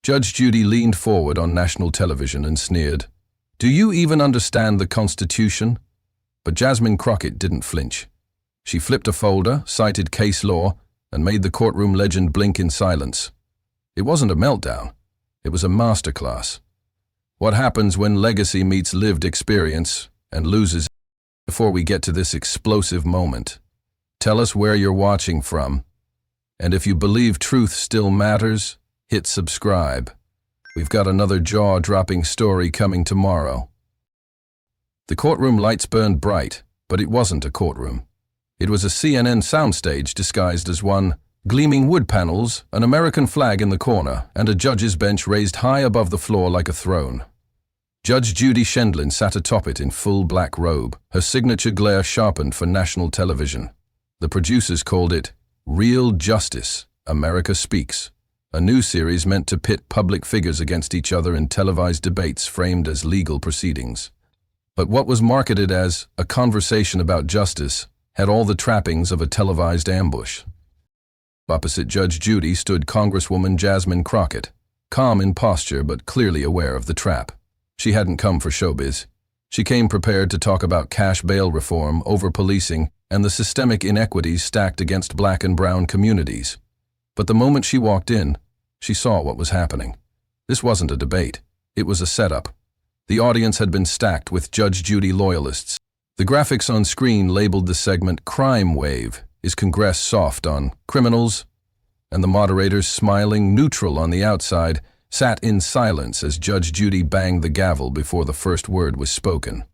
Judge Judy leaned forward on national television and sneered, "Do you even understand the Constitution?" But Jasmine Crockett didn't flinch. She flipped a folder, cited case law, and made the courtroom legend blink in silence. It wasn't a meltdown. It was a masterclass. What happens when legacy meets lived experience and loses? Before we get to this explosive moment, tell us where you're watching from. And if you believe truth still matters, hit subscribe. We've got another jaw-dropping story coming tomorrow. The courtroom lights burned bright, but it wasn't a courtroom. It was a CNN soundstage disguised as one. Gleaming wood panels, an American flag in the corner, and a judge's bench raised high above the floor like a throne. Judge Judy Shendlin sat atop it in full black robe, her signature glare sharpened for national television. The producers called it Real Justice, America Speaks, a new series meant to pit public figures against each other in televised debates framed as legal proceedings. But what was marketed as a conversation about justice had all the trappings of a televised ambush. Opposite Judge Judy stood Congresswoman Jasmine Crockett, calm in posture but clearly aware of the trap. She hadn't come for showbiz. She came prepared to talk about cash bail reform, over-policing, and the systemic inequities stacked against black and brown communities. But the moment she walked in, she saw what was happening. This wasn't a debate. It was a setup. The audience had been stacked with Judge Judy loyalists. The graphics on screen labeled the segment Crime Wave. Is Congress soft on criminals? And the moderators, smiling, neutral on the outside, sat in silence as Judge Judy banged the gavel before the first word was spoken.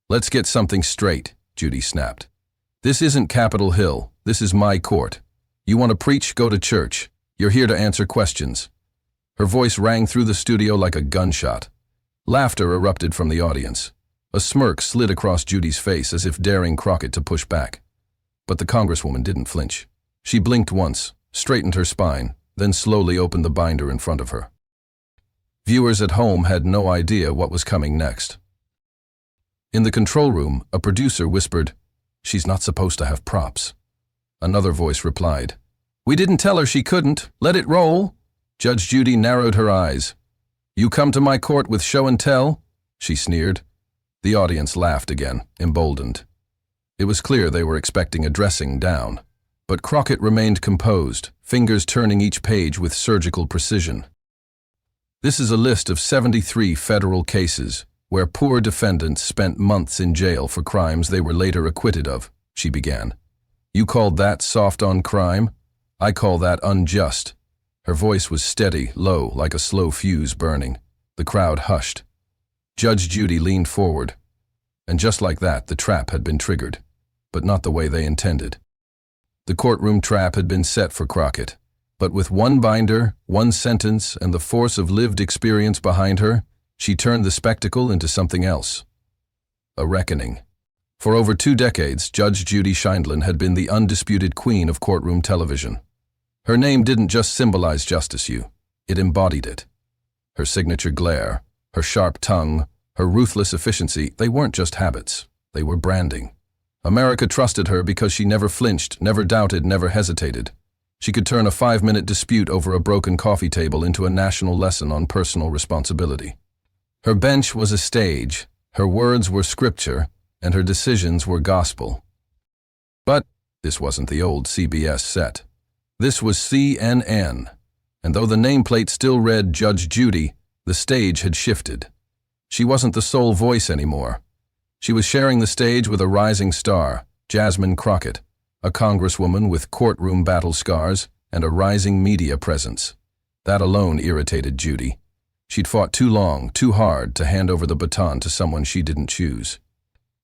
"Let's get something straight," Judy snapped. "This isn't Capitol Hill. This is my court. You want to preach? Go to church. You're here to answer questions." Her voice rang through the studio like a gunshot. Laughter erupted from the audience. A smirk slid across Judy's face as if daring Crockett to push back. But the Congresswoman didn't flinch. She blinked once, straightened her spine, then slowly opened the binder in front of her. Viewers at home had no idea what was coming next. In the control room, a producer whispered, "She's not supposed to have props." Another voice replied, "We didn't tell her she couldn't. Let it roll." Judge Judy narrowed her eyes. "You come to my court with show and tell?" she sneered. The audience laughed again, emboldened. It was clear they were expecting a dressing down. But Crockett remained composed, fingers turning each page with surgical precision. "This is a list of 73 federal cases where poor defendants spent months in jail for crimes they were later acquitted of," she began. "You called that soft on crime? I call that unjust." Her voice was steady, low, like a slow fuse burning. The crowd hushed. Judge Judy leaned forward. And just like that, the trap had been triggered. But not the way they intended. The courtroom trap had been set for Crockett, but with one binder, one sentence, and the force of lived experience behind her, she turned the spectacle into something else. A reckoning. For over 2 decades, Judge Judy Shendlin had been the undisputed queen of courtroom television. Her name didn't just symbolize justice, it embodied it. Her signature glare, her sharp tongue, her ruthless efficiency, they weren't just habits, they were branding. America trusted her because she never flinched, never doubted, never hesitated. She could turn a 5-minute dispute over a broken coffee table into a national lesson on personal responsibility. Her bench was a stage, her words were scripture, and her decisions were gospel. But this wasn't the old CBS set. This was CNN, and though the nameplate still read Judge Judy, the stage had shifted. She wasn't the sole voice anymore. She was sharing the stage with a rising star, Jasmine Crockett, a congresswoman with courtroom battle scars and a rising media presence. That alone irritated Judy. She'd fought too long, too hard to hand over the baton to someone she didn't choose.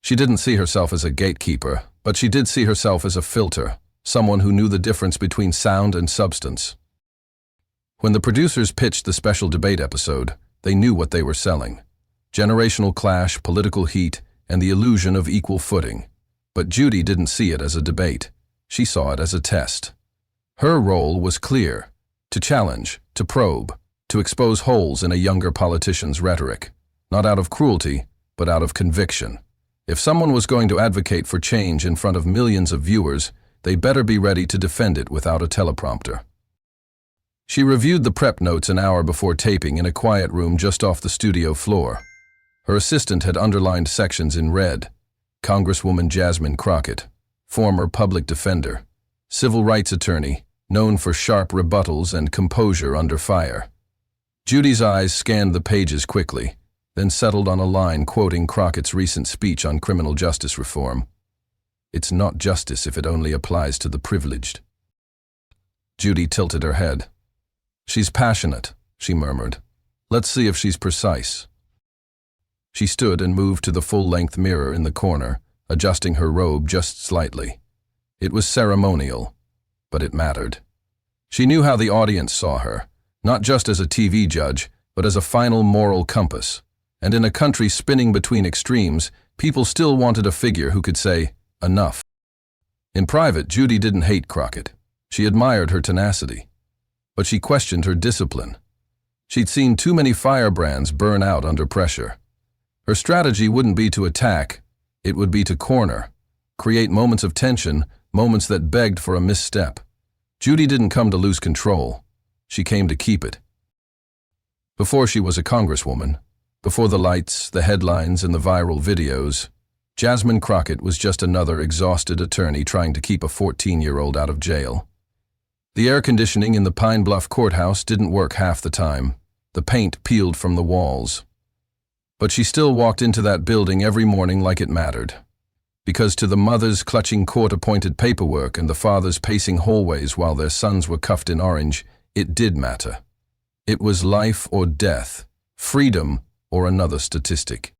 She didn't see herself as a gatekeeper, but she did see herself as a filter, someone who knew the difference between sound and substance. When the producers pitched the special debate episode, they knew what they were selling. Generational clash, political heat, and the illusion of equal footing. But Judy didn't see it as a debate. She saw it as a test. Her role was clear: to challenge, to probe, to expose holes in a younger politician's rhetoric. Not out of cruelty, but out of conviction. If someone was going to advocate for change in front of millions of viewers, they better be ready to defend it without a teleprompter. She reviewed the prep notes an hour before taping in a quiet room just off the studio floor. Her assistant had underlined sections in red. Congresswoman Jasmine Crockett, former public defender, civil rights attorney, known for sharp rebuttals and composure under fire. Judy's eyes scanned the pages quickly, then settled on a line quoting Crockett's recent speech on criminal justice reform. "It's not justice if it only applies to the privileged." Judy tilted her head. "She's passionate," she murmured. "Let's see if she's precise." She stood and moved to the full-length mirror in the corner, adjusting her robe just slightly. It was ceremonial, but it mattered. She knew how the audience saw her, not just as a TV judge, but as a final moral compass. And in a country spinning between extremes, people still wanted a figure who could say, "Enough." In private, Judy didn't hate Crockett. She admired her tenacity. But she questioned her discipline. She'd seen too many firebrands burn out under pressure. Her strategy wouldn't be to attack, it would be to corner, create moments of tension, moments that begged for a misstep. Judy didn't come to lose control. She came to keep it. Before she was a congresswoman, before the lights, the headlines, and the viral videos, Jasmine Crockett was just another exhausted attorney trying to keep a 14-year-old out of jail. The air conditioning in the Pine Bluff courthouse didn't work half the time. The paint peeled from the walls. But she still walked into that building every morning like it mattered. Because to the mothers clutching court-appointed paperwork and the fathers pacing hallways while their sons were cuffed in orange, it did matter. It was life or death, freedom or another statistic.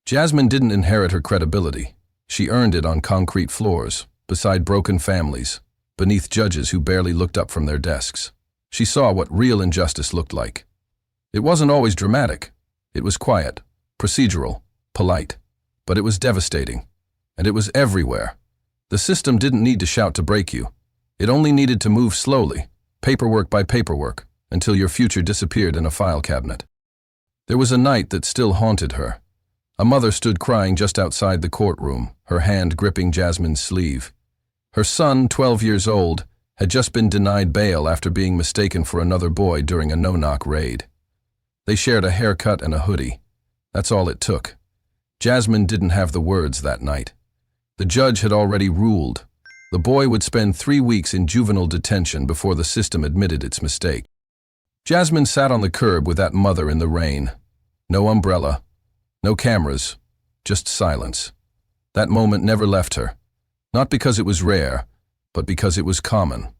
Jasmine didn't inherit her credibility. She earned it on concrete floors, beside broken families, beneath judges who barely looked up from their desks. She saw what real injustice looked like. It wasn't always dramatic. It was quiet, procedural, polite, but it was devastating. And it was everywhere. The system didn't need to shout to break you. It only needed to move slowly, paperwork by paperwork, until your future disappeared in a file cabinet. There was a night that still haunted her. A mother stood crying just outside the courtroom, her hand gripping Jasmine's sleeve. Her son, 12 years old, had just been denied bail after being mistaken for another boy during a no-knock raid. They shared a haircut and a hoodie. That's all it took. Jasmine didn't have the words that night. The judge had already ruled. The boy would spend 3 weeks in juvenile detention before the system admitted its mistake. Jasmine sat on the curb with that mother in the rain. No umbrella, no cameras, just silence. That moment never left her. Not because it was rare, but because it was common.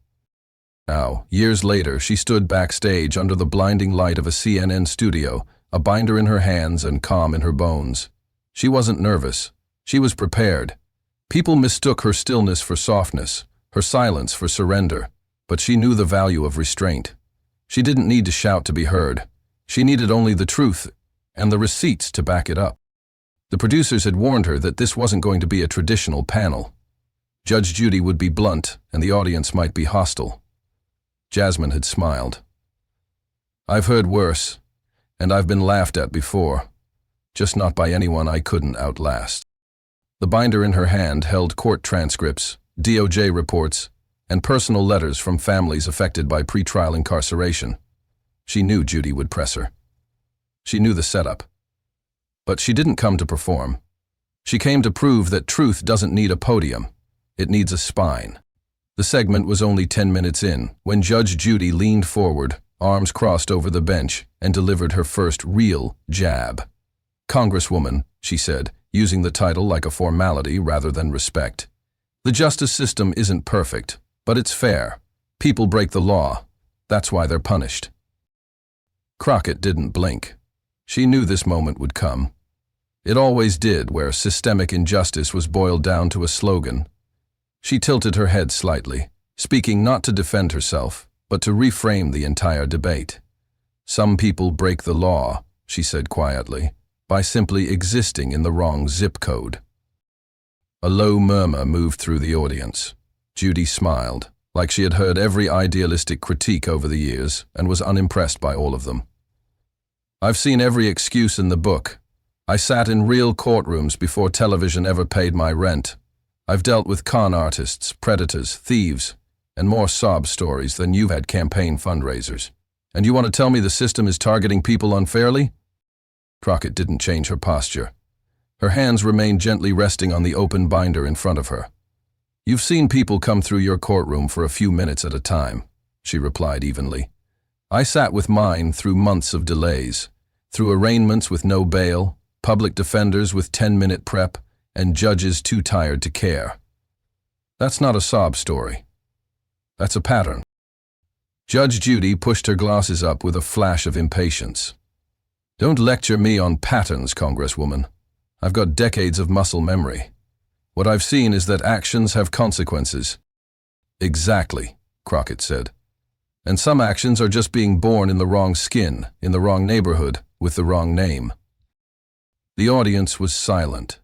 Now, years later, she stood backstage under the blinding light of a CNN studio, a binder in her hands and calm in her bones. She wasn't nervous. She was prepared. People mistook her stillness for softness, her silence for surrender, but she knew the value of restraint. She didn't need to shout to be heard. She needed only the truth and the receipts to back it up. The producers had warned her that this wasn't going to be a traditional panel. Judge Judy would be blunt, and the audience might be hostile. Jasmine had smiled. "I've heard worse, and I've been laughed at before, just not by anyone I couldn't outlast." The binder in her hand held court transcripts, DOJ reports, and personal letters from families affected by pretrial incarceration. She knew Judy would press her. She knew the setup. But she didn't come to perform. She came to prove that truth doesn't need a podium. It needs a spine. The segment was only 10 minutes in when Judge Judy leaned forward, arms crossed over the bench, and delivered her first real jab. "Congresswoman," she said, using the title like a formality rather than respect. "The justice system isn't perfect, but it's fair. People break the law. That's why they're punished." Crockett didn't blink. She knew this moment would come. It always did, where systemic injustice was boiled down to a slogan. She tilted her head slightly, speaking not to defend herself, but to reframe the entire debate. "Some people break the law," she said quietly, "by simply existing in the wrong zip code." A low murmur moved through the audience. Judy smiled, like she had heard every idealistic critique over the years and was unimpressed by all of them. "I've seen every excuse in the book. I sat in real courtrooms before television ever paid my rent. I've dealt with con artists, predators, thieves. and more sob stories than you've had campaign fundraisers. And you want to tell me the system is targeting people unfairly? Crockett didn't change her posture. Her hands remained gently resting on the open binder in front of her. You've seen people come through your courtroom for a few minutes at a time, she replied evenly. I sat with mine through months of delays, through arraignments with no bail, public defenders with 10-minute prep, and judges too tired to care. That's not a sob story. That's a pattern. Judge Judy pushed her glasses up with a flash of impatience. Don't lecture me on patterns, Congresswoman. I've got decades of muscle memory. What I've seen is that actions have consequences. Exactly, Crockett said. And some actions are just being born in the wrong skin, in the wrong neighborhood, with the wrong name. The audience was silent.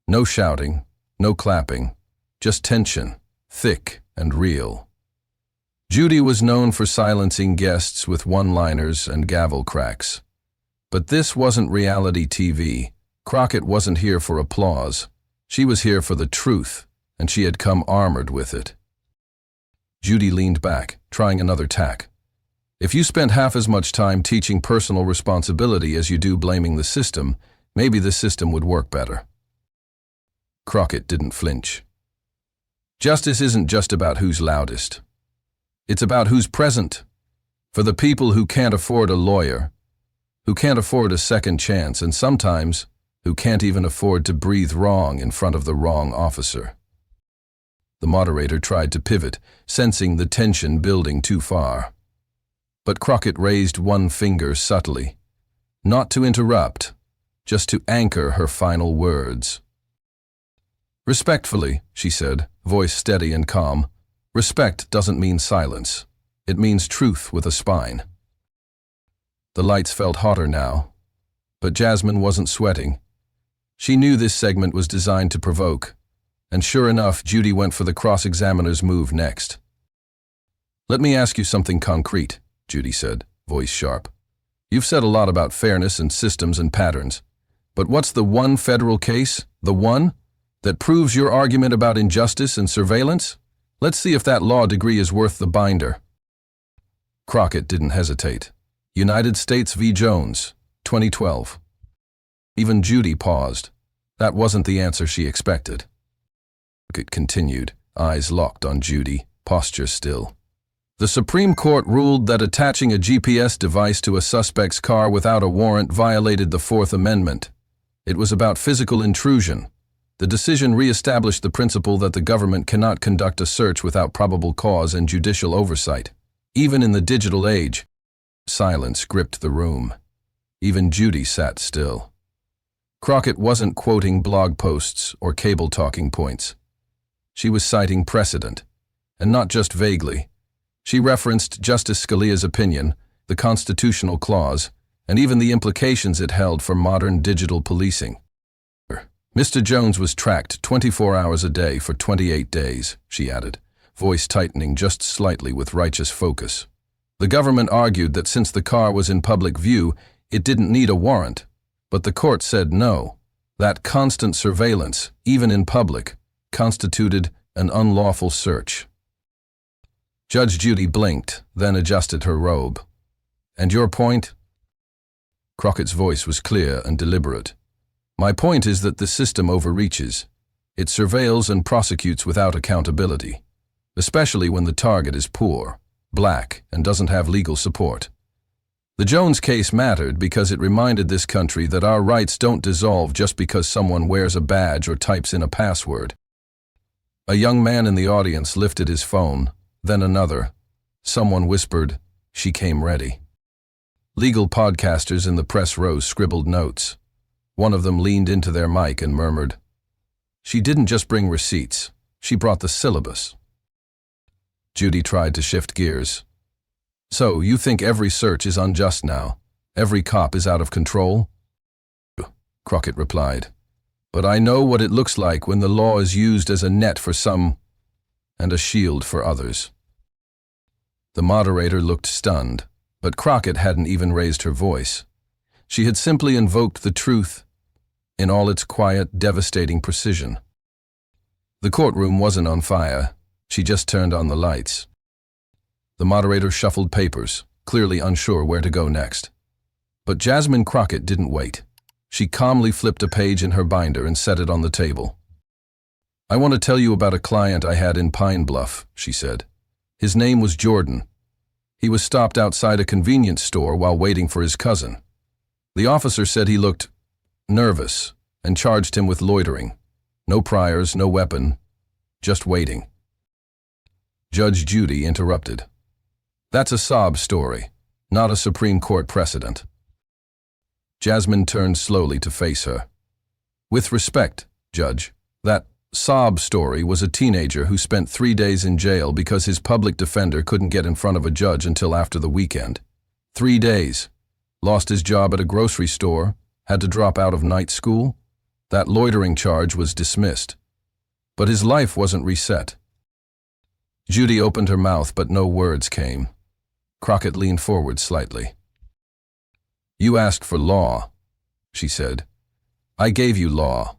No shouting, no clapping, just tension, thick and real. Judy was known for silencing guests with one-liners and gavel cracks. But this wasn't reality TV. Crockett wasn't here for applause. She was here for the truth, and she had come armored with it. Judy leaned back, trying another tack. If you spent half as much time teaching personal responsibility as you do blaming the system, maybe the system would work better. Crockett didn't flinch. Justice isn't just about who's loudest. It's about who's present. For the people who can't afford a lawyer, who can't afford a second chance, and sometimes who can't even afford to breathe wrong in front of the wrong officer. The moderator tried to pivot, sensing the tension building too far. But Crockett raised one finger subtly, not to interrupt, just to anchor her final words. Respectfully, she said, voice steady and calm, respect doesn't mean silence. It means truth with a spine. The lights felt hotter now, but Jasmine wasn't sweating. She knew this segment was designed to provoke, and sure enough, Judy went for the cross-examiner's move next. Let me ask you something concrete, Judy said, voice sharp. You've said a lot about fairness and systems and patterns, but what's the one federal case, the one that proves your argument about injustice and surveillance? Let's see if that law degree is worth the binder. Crockett didn't hesitate. United States v. Jones, 2012. Even Judy paused. That wasn't the answer she expected. Crockett continued, eyes locked on Judy, posture still. The Supreme Court ruled that attaching a GPS device to a suspect's car without a warrant violated the Fourth Amendment. It was about physical intrusion. The decision reestablished the principle that the government cannot conduct a search without probable cause and judicial oversight. Even in the digital age, silence gripped the room. Even Judy sat still. Crockett wasn't quoting blog posts or cable talking points. She was citing precedent, and not just vaguely. She referenced Justice Scalia's opinion, the constitutional clause, and even the implications it held for modern digital policing. Mr. Jones was tracked 24 hours a day for 28 days, she added, voice tightening just slightly with righteous focus. The government argued that since the car was in public view, it didn't need a warrant, but the court said no. That constant surveillance, even in public, constituted an unlawful search. Judge Judy blinked, then adjusted her robe. And your point? Crockett's voice was clear and deliberate. My point is that the system overreaches. It surveils and prosecutes without accountability, especially when the target is poor, black, and doesn't have legal support. The Jones case mattered because it reminded this country that our rights don't dissolve just because someone wears a badge or types in a password. A young man in the audience lifted his phone, then another. Someone whispered, "She came ready." Legal podcasters in the press row scribbled notes. One of them leaned into their mic and murmured, "She didn't just bring receipts, she brought the syllabus." Judy tried to shift gears. So, you think every search is unjust now? Every cop is out of control? Crockett replied. But I know what it looks like when the law is used as a net for some and a shield for others. The moderator looked stunned, but Crockett hadn't even raised her voice. She had simply invoked the truth in all its quiet, devastating precision. The courtroom wasn't on fire, She just turned on the lights. The moderator shuffled papers, clearly unsure where to go next. But Jasmine Crockett didn't wait. She calmly flipped a page in her binder and set it on the table. "I want to tell you about a client I had in Pine Bluff," she said. "His name was Jordan. He was stopped outside a convenience store while waiting for his cousin. The officer said he looked nervous and charged him with loitering. No priors, no weapon, just waiting." Judge Judy interrupted. "That's a sob story, not a Supreme Court precedent." Jasmine turned slowly to face her. "With respect, Judge, that sob story was a teenager who spent 3 days in jail because his public defender couldn't get in front of a judge until after the weekend. 3 days. Lost his job at a grocery store, had to drop out of night school. That loitering charge was dismissed. But his life wasn't reset." Judy opened her mouth, but no words came. Crockett leaned forward slightly. "You asked for law," she said. "I gave you law.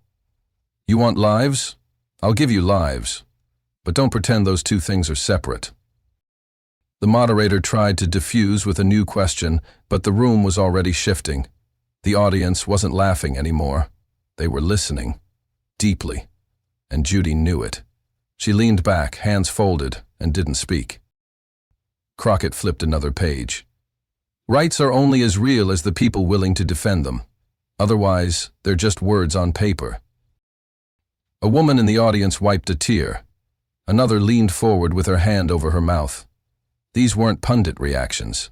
You want lives? I'll give you lives. But don't pretend those two things are separate." The moderator tried to diffuse with a new question, but the room was already shifting. The audience wasn't laughing anymore. They were listening, deeply, and Judy knew it. She leaned back, hands folded, and didn't speak. Crockett flipped another page. "Rights are only as real as the people willing to defend them. Otherwise, they're just words on paper." A woman in the audience wiped a tear. Another leaned forward with her hand over her mouth. These weren't pundit reactions.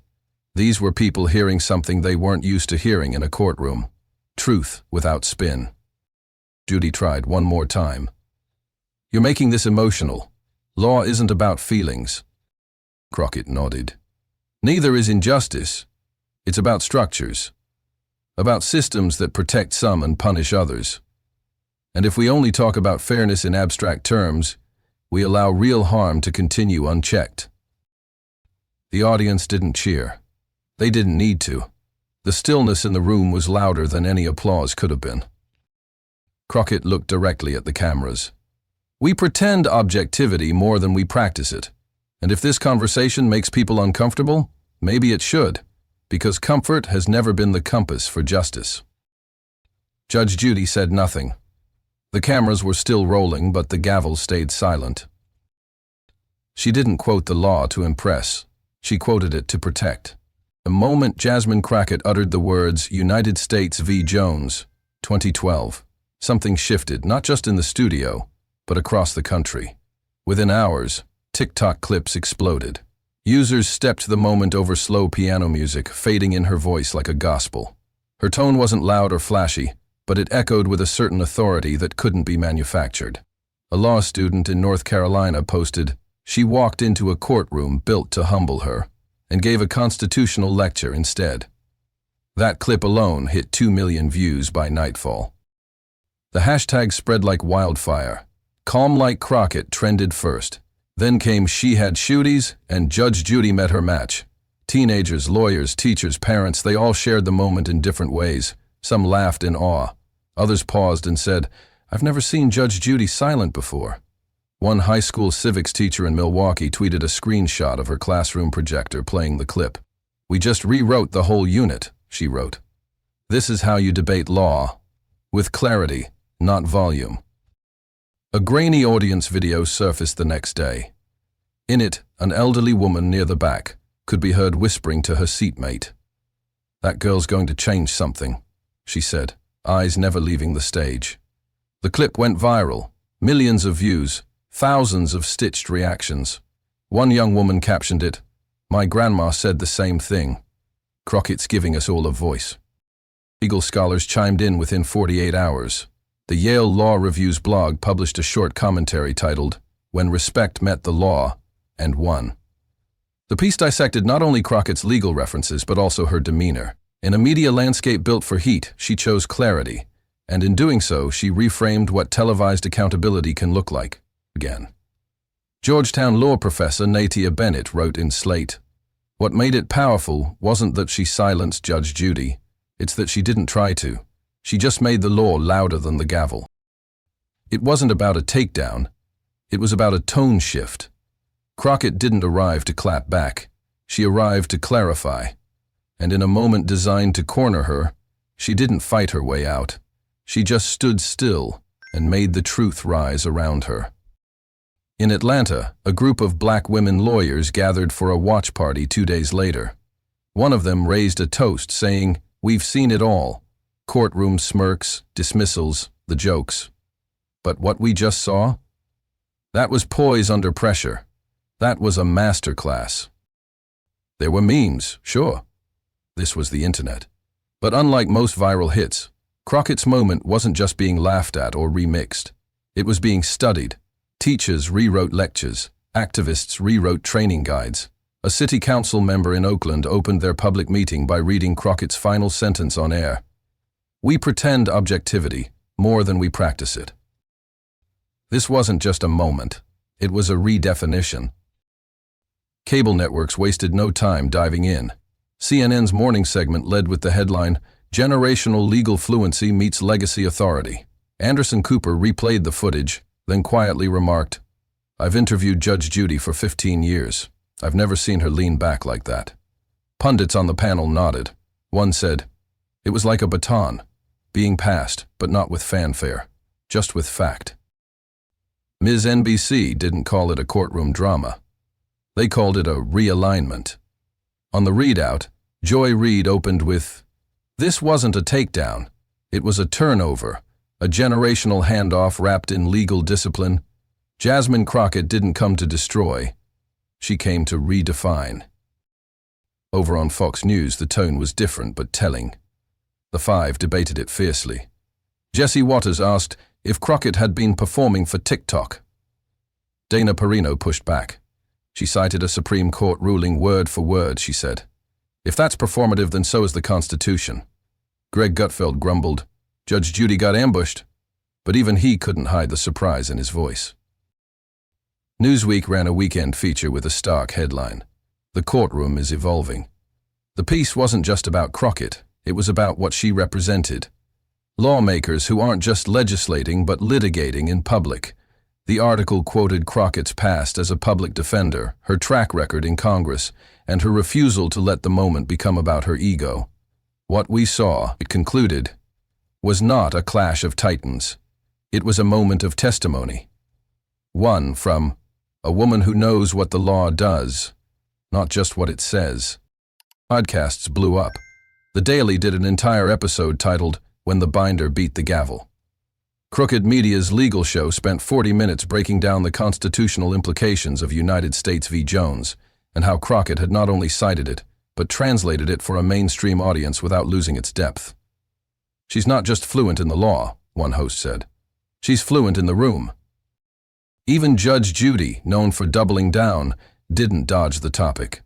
These were people hearing something they weren't used to hearing in a courtroom. Truth without spin. Judy tried one more time. "You're making this emotional. Law isn't about feelings." Crockett nodded. "Neither is injustice. It's about structures. About systems that protect some and punish others. And if we only talk about fairness in abstract terms, we allow real harm to continue unchecked." The audience didn't cheer. They didn't need to. The stillness in the room was louder than any applause could have been. Crockett looked directly at the cameras. "We pretend objectivity more than we practice it. And if this conversation makes people uncomfortable, maybe it should, because comfort has never been the compass for justice." Judge Judy said nothing. The cameras were still rolling, but the gavel stayed silent. She didn't quote the law to impress. She quoted it to protect. The moment Jasmine Crockett uttered the words United States v. Jones, 2012, something shifted, not just in the studio, but across the country. Within hours, TikTok clips exploded. Users stepped the moment over slow piano music, fading in her voice like a gospel. Her tone wasn't loud or flashy, but it echoed with a certain authority that couldn't be manufactured. A law student in North Carolina posted, "She walked into a courtroom built to humble her, and gave a constitutional lecture instead." That clip alone hit 2 million views by nightfall. The hashtag spread like wildfire. Calm like Crockett trended first. Then came She Had Shooties, and Judge Judy met her match. Teenagers, lawyers, teachers, parents, they all shared the moment in different ways. Some laughed in awe. Others paused and said, "I've never seen Judge Judy silent before." One high school civics teacher in Milwaukee tweeted a screenshot of her classroom projector playing the clip. "We just rewrote the whole unit," she wrote. "This is how you debate law. With clarity, not volume." A grainy audience video surfaced the next day. In it, an elderly woman near the back could be heard whispering to her seatmate. "That girl's going to change something," she said, eyes never leaving the stage. The clip went viral. Millions of views, thousands of stitched reactions. One young woman captioned it, "My grandma said the same thing. Crockett's giving us all a voice." Legal scholars chimed in within 48 hours. The Yale Law Review's blog published a short commentary titled, "When Respect Met the Law, and Won." The piece dissected not only Crockett's legal references, but also her demeanor. In a media landscape built for heat, she chose clarity, and in doing so, she reframed what televised accountability can look like, again. Georgetown law professor Natia Bennett wrote in Slate, "What made it powerful wasn't that she silenced Judge Judy, it's that she didn't try to. She just made the law louder than the gavel." It wasn't about a takedown, it was about a tone shift. Crockett didn't arrive to clap back. She arrived to clarify. And in a moment designed to corner her, she didn't fight her way out. She just stood still and made the truth rise around her. In Atlanta, a group of black women lawyers gathered for a watch party 2 days later. One of them raised a toast saying, "We've seen it all. Courtroom smirks, dismissals, the jokes. But what we just saw? That was poise under pressure. That was a masterclass." There were memes, sure. This was the internet. But unlike most viral hits, Crockett's moment wasn't just being laughed at or remixed. It was being studied. Teachers rewrote lectures. Activists rewrote training guides. A city council member in Oakland opened their public meeting by reading Crockett's final sentence on air. "We pretend objectivity more than we practice it." This wasn't just a moment. It was a redefinition. Cable networks wasted no time diving in. CNN's morning segment led with the headline, "Generational Legal Fluency Meets Legacy Authority." Anderson Cooper replayed the footage, then quietly remarked, "I've interviewed Judge Judy for 15 years. I've never seen her lean back like that." Pundits on the panel nodded. One said, "It was like a baton, being passed, but not with fanfare, just with fact." Ms. NBC didn't call it a courtroom drama. They called it a realignment. On the readout, Joy Reid opened with, "This wasn't a takedown. It was a turnover, a generational handoff wrapped in legal discipline. Jasmine Crockett didn't come to destroy. She came to redefine." Over on Fox News, the tone was different but telling. The five debated it fiercely. Jesse Waters asked if Crockett had been performing for TikTok. Dana Perino pushed back. She cited a Supreme Court ruling word for word, she said. "If that's performative, then so is the Constitution." Greg Gutfeld grumbled, "Judge Judy got ambushed." But even he couldn't hide the surprise in his voice. Newsweek ran a weekend feature with a stark headline, "The Courtroom is Evolving." The piece wasn't just about Crockett, it was about what she represented. Lawmakers who aren't just legislating but litigating in public. The article quoted Crockett's past as a public defender, her track record in Congress, and her refusal to let the moment become about her ego. What we saw, it concluded, was not a clash of titans. It was a moment of testimony. One from a woman who knows what the law does, not just what it says. Podcasts blew up. The Daily did an entire episode titled, "When the Binder Beat the Gavel." Crooked Media's legal show spent 40 minutes breaking down the constitutional implications of United States v. Jones and how Crockett had not only cited it, but translated it for a mainstream audience without losing its depth. "She's not just fluent in the law," one host said. "She's fluent in the room." Even Judge Judy, known for doubling down, didn't dodge the topic.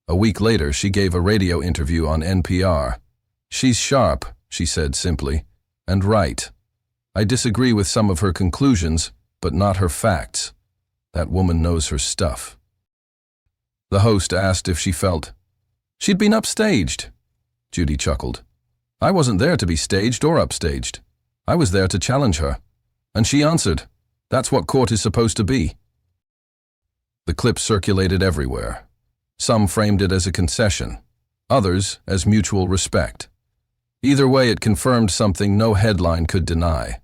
A week later, she gave a radio interview on NPR. "She's sharp," she said simply, "and right. I disagree with some of her conclusions, but not her facts. That woman knows her stuff." The host asked if she felt she'd been upstaged. Judy chuckled. "I wasn't there to be staged or upstaged. I was there to challenge her." And she answered, "That's what court is supposed to be." The clip circulated everywhere. Some framed it as a concession, others as mutual respect. Either way, it confirmed something no headline could deny.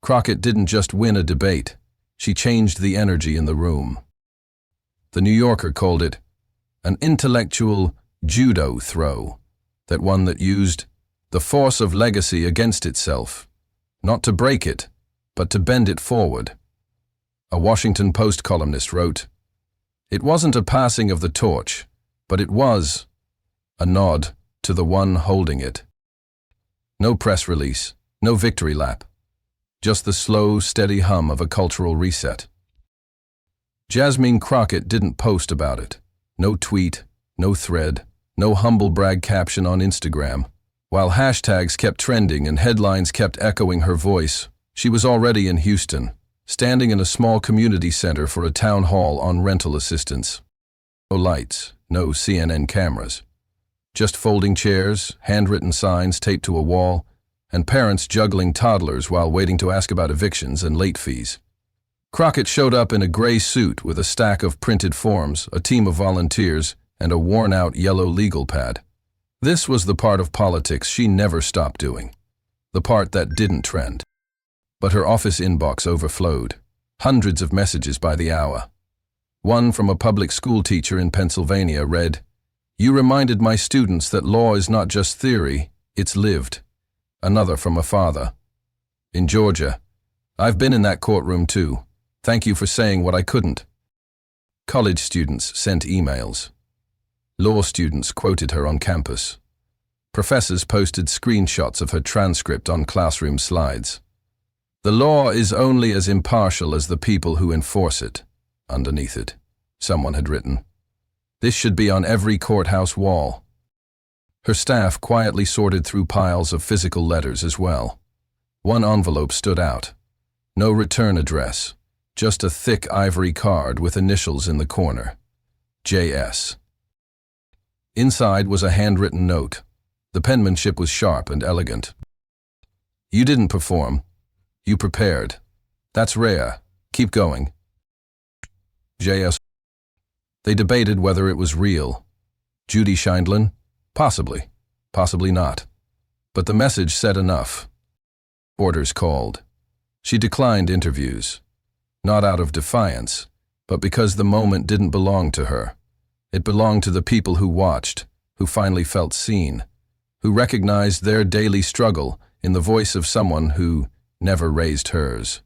Crockett didn't just win a debate, she changed the energy in the room. The New Yorker called it an intellectual judo throw, that one that used the force of legacy against itself, not to break it, but to bend it forward. A Washington Post columnist wrote, "It wasn't a passing of the torch, but it was a nod to the one holding it." No press release, no victory lap, just the slow, steady hum of a cultural reset. Jasmine Crockett didn't post about it. No tweet, no thread, no humble brag caption on Instagram. While hashtags kept trending and headlines kept echoing her voice, she was already in Houston, standing in a small community center for a town hall on rental assistance. No lights, no CNN cameras. Just folding chairs, handwritten signs taped to a wall, and parents juggling toddlers while waiting to ask about evictions and late fees. Crockett showed up in a gray suit with a stack of printed forms, a team of volunteers, and a worn-out yellow legal pad. This was the part of politics she never stopped doing, the part that didn't trend. But her office inbox overflowed, hundreds of messages by the hour. One from a public school teacher in Pennsylvania read, "You reminded my students that law is not just theory, it's lived." Another from a father. "In Georgia, I've been in that courtroom too. Thank you for saying what I couldn't." College students sent emails. Law students quoted her on campus. Professors posted screenshots of her transcript on classroom slides. "The law is only as impartial as the people who enforce it," underneath it, someone had written. "This should be on every courthouse wall." Her staff quietly sorted through piles of physical letters as well. One envelope stood out. No return address, just a thick ivory card with initials in the corner. J.S. Inside was a handwritten note. The penmanship was sharp and elegant. "You didn't perform. You prepared. That's rare. Keep going. J.S." They debated whether it was real. Judy Scheindlin? Possibly. Possibly not. But the message said enough. Orders called. She declined interviews. Not out of defiance, but because the moment didn't belong to her. It belonged to the people who watched, who finally felt seen, who recognized their daily struggle in the voice of someone who never raised hers.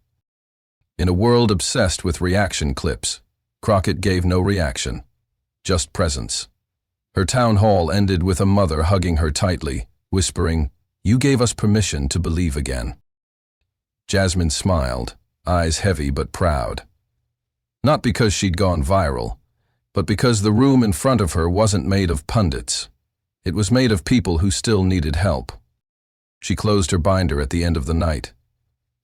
In a world obsessed with reaction clips, Crockett gave no reaction, just presence. Her town hall ended with a mother hugging her tightly, whispering, "You gave us permission to believe again." Jasmine smiled, eyes heavy but proud. Not because she'd gone viral, but because the room in front of her wasn't made of pundits. It was made of people who still needed help. She closed her binder at the end of the night.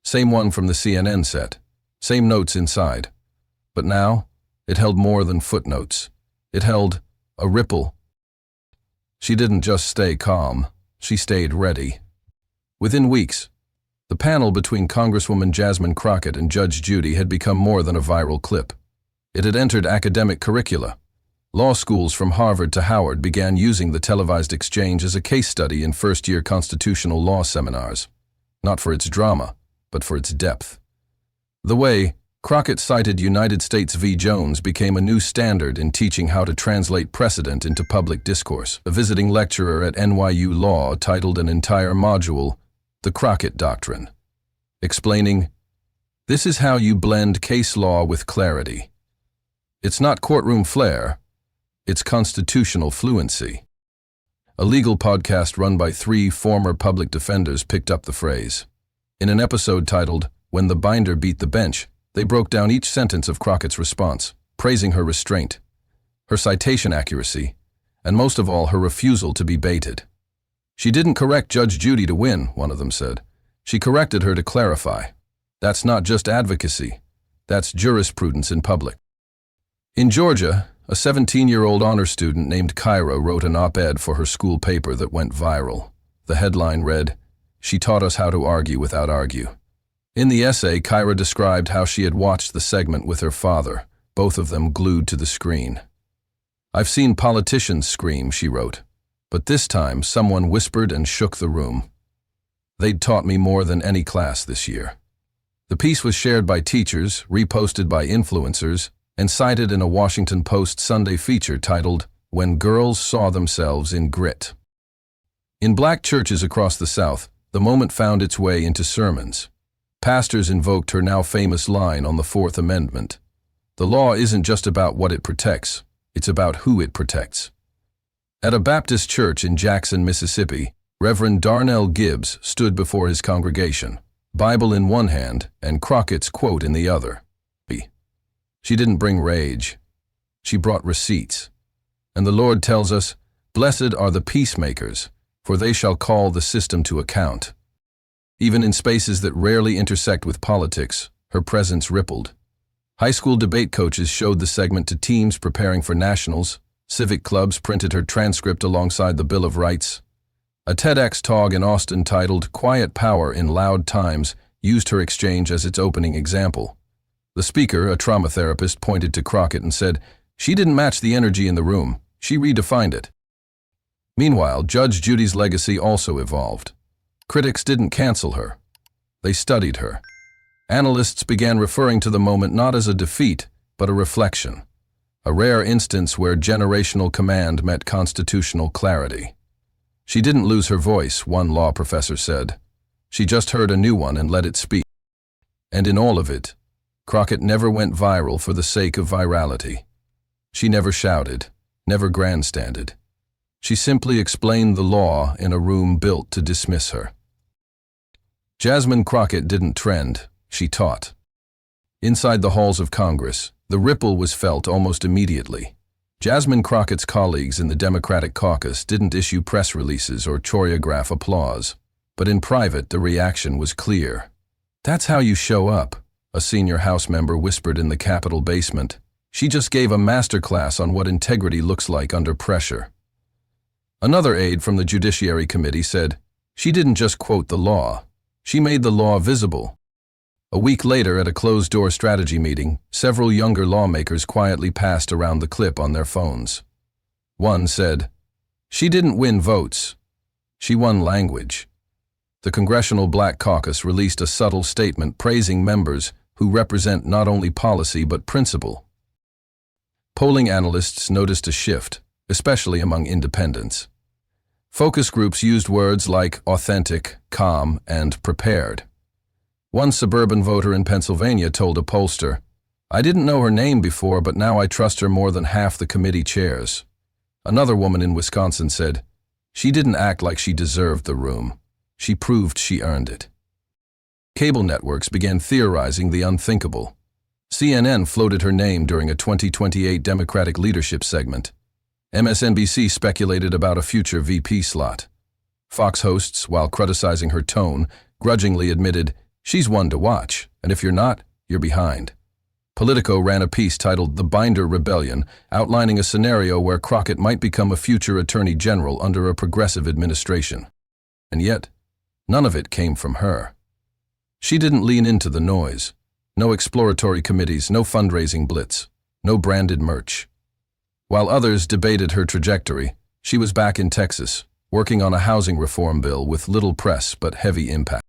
Same one from the CNN set, same notes inside. But now, it held more than footnotes. It held a ripple. She didn't just stay calm, she stayed ready. Within weeks, the panel between Congresswoman Jasmine Crockett and Judge Judy had become more than a viral clip. It had entered academic curricula. Law schools from Harvard to Howard began using the televised exchange as a case study in first-year constitutional law seminars, not for its drama, but for its depth. The way Crockett cited United States v. Jones became a new standard in teaching how to translate precedent into public discourse. A visiting lecturer at NYU Law titled an entire module, "The Crockett Doctrine," explaining, "This is how you blend case law with clarity. It's not courtroom flair, it's constitutional fluency." A legal podcast run by 3 former public defenders picked up the phrase. In an episode titled, "When the Binder Beat the Bench," they broke down each sentence of Crockett's response, praising her restraint, her citation accuracy, and most of all, her refusal to be baited. "She didn't correct Judge Judy to win," one of them said. "She corrected her to clarify. That's not just advocacy. That's jurisprudence in public." In Georgia, a 17-year-old honor student named Kyra wrote an op-ed for her school paper that went viral. The headline read, "She taught us how to argue without argue." In the essay, Kyra described how she had watched the segment with her father, both of them glued to the screen. "I've seen politicians scream," she wrote, "but this time someone whispered and shook the room. They'd taught me more than any class this year." The piece was shared by teachers, reposted by influencers, and cited in a Washington Post Sunday feature titled, "When Girls Saw Themselves in Grit." In black churches across the South, the moment found its way into sermons. Pastors invoked her now famous line on the Fourth Amendment. The law isn't just about what it protects, it's about who it protects. At a Baptist church in Jackson, Mississippi, Reverend Darnell Gibbs stood before his congregation, Bible in one hand and Crockett's quote in the other. She didn't bring rage. She brought receipts. And the Lord tells us, "Blessed are the peacemakers, for they shall call the system to account." Even in spaces that rarely intersect with politics, her presence rippled. High school debate coaches showed the segment to teams preparing for nationals. Civic clubs printed her transcript alongside the Bill of Rights. A TEDx talk in Austin titled "Quiet Power in Loud Times" used her exchange as its opening example. The speaker, a trauma therapist, pointed to Crockett and said, "She didn't match the energy in the room. She redefined it." Meanwhile, Judge Judy's legacy also evolved. Critics didn't cancel her. They studied her. Analysts began referring to the moment not as a defeat, but a reflection. A rare instance where generational command met constitutional clarity. She didn't lose her voice, one law professor said. She just heard a new one and let it speak. And in all of it, Crockett never went viral for the sake of virality. She never shouted, never grandstanded. She simply explained the law in a room built to dismiss her. Jasmine Crockett didn't trend, she taught. Inside the halls of Congress, the ripple was felt almost immediately. Jasmine Crockett's colleagues in the Democratic caucus didn't issue press releases or choreograph applause, but in private the reaction was clear. "That's how you show up," a senior House member whispered in the Capitol basement. "She just gave a masterclass on what integrity looks like under pressure." Another aide from the Judiciary Committee said, "She didn't just quote the law, she made the law visible." A week later, at a closed-door strategy meeting, several younger lawmakers quietly passed around the clip on their phones. One said, "She didn't win votes. She won language." The Congressional Black Caucus released a subtle statement praising members who represent not only policy but principle. Polling analysts noticed a shift, especially among independents. Focus groups used words like authentic, calm, and prepared. One suburban voter in Pennsylvania told a pollster, "I didn't know her name before, but now I trust her more than half the committee chairs." Another woman in Wisconsin said, "She didn't act like she deserved the room. She proved she earned it." Cable networks began theorizing the unthinkable. CNN floated her name during a 2028 Democratic leadership segment. MSNBC speculated about a future VP slot. Fox hosts, while criticizing her tone, grudgingly admitted, "She's one to watch, and if you're not, you're behind." Politico ran a piece titled "The Binder Rebellion," outlining a scenario where Crockett might become a future attorney general under a progressive administration. And yet, none of it came from her. She didn't lean into the noise. No exploratory committees, no fundraising blitz, no branded merch. While others debated her trajectory, she was back in Texas, working on a housing reform bill with little press but heavy impact.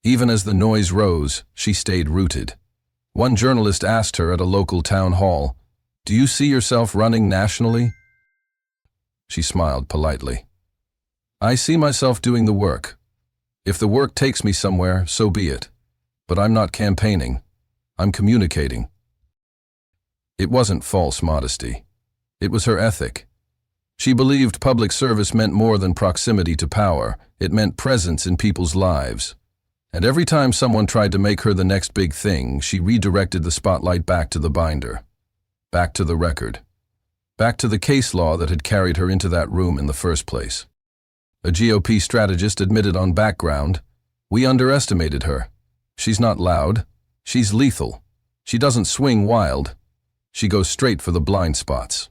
Even as the noise rose, she stayed rooted. One journalist asked her at a local town hall, "Do you see yourself running nationally?" She smiled politely. "I see myself doing the work. If the work takes me somewhere, so be it. But I'm not campaigning. I'm communicating." It wasn't false modesty. It was her ethic. She believed public service meant more than proximity to power. It meant presence in people's lives. And every time someone tried to make her the next big thing, she redirected the spotlight back to the binder, back to the record, back to the case law that had carried her into that room in the first place. A GOP strategist admitted on Background, "We underestimated her. She's not loud. She's lethal. She doesn't swing wild. She goes straight for the blind spots."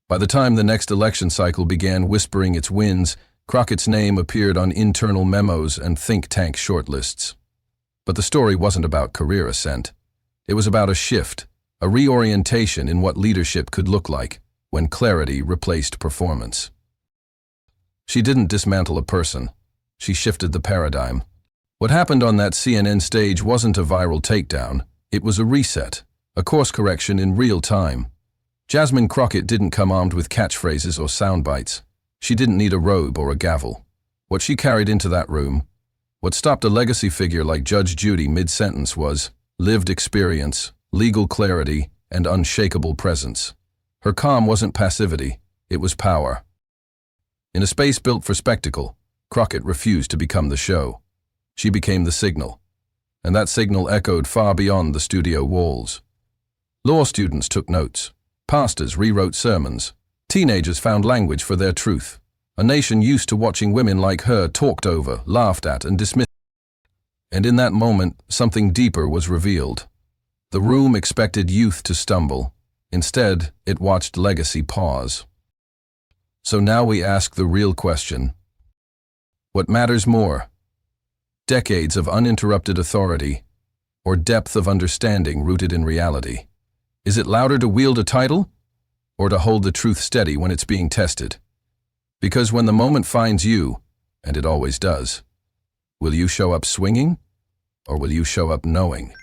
By the time the next election cycle began whispering its wins, Crockett's name appeared on internal memos and think tank shortlists. But the story wasn't about career ascent. It was about a shift, a reorientation in what leadership could look like when clarity replaced performance. She didn't dismantle a person. She shifted the paradigm. What happened on that CNN stage wasn't a viral takedown. It was a reset, a course correction in real time. Jasmine Crockett didn't come armed with catchphrases or sound bites. She didn't need a robe or a gavel. What she carried into that room, what stopped a legacy figure like Judge Judy mid-sentence, was lived experience, legal clarity, and unshakable presence. Her calm wasn't passivity, it was power. In a space built for spectacle, Crockett refused to become the show. She became the signal, and that signal echoed far beyond the studio walls. Law students took notes. Pastors rewrote sermons. Teenagers found language for their truth. A nation used to watching women like her talked over, laughed at, and dismissed. And in that moment, something deeper was revealed. The room expected youth to stumble. Instead, it watched legacy pause. So now we ask the real question. What matters more? Decades of uninterrupted authority, or depth of understanding rooted in reality? Is it louder to wield a title, or to hold the truth steady when it's being tested? Because when the moment finds you, and it always does, will you show up swinging, or will you show up knowing?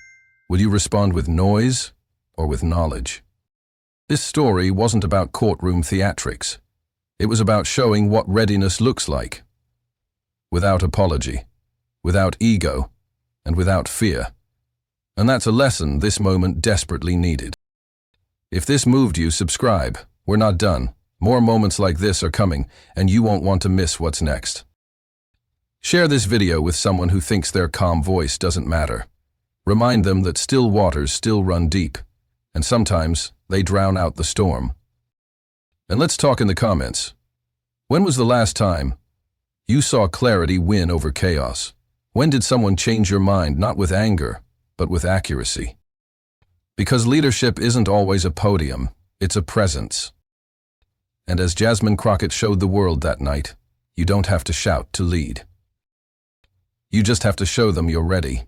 Will you respond with noise, or with knowledge? This story wasn't about courtroom theatrics. It was about showing what readiness looks like. Without apology, without ego, and without fear. And that's a lesson this moment desperately needed. If this moved you, subscribe. We're not done. More moments like this are coming, and you won't want to miss what's next. Share this video with someone who thinks their calm voice doesn't matter. Remind them that still waters still run deep, and sometimes they drown out the storm. And let's talk in the comments. When was the last time you saw clarity win over chaos? When did someone change your mind, not with anger, but with accuracy? Because leadership isn't always a podium, it's a presence. And as Jasmine Crockett showed the world that night, you don't have to shout to lead. You just have to show them you're ready.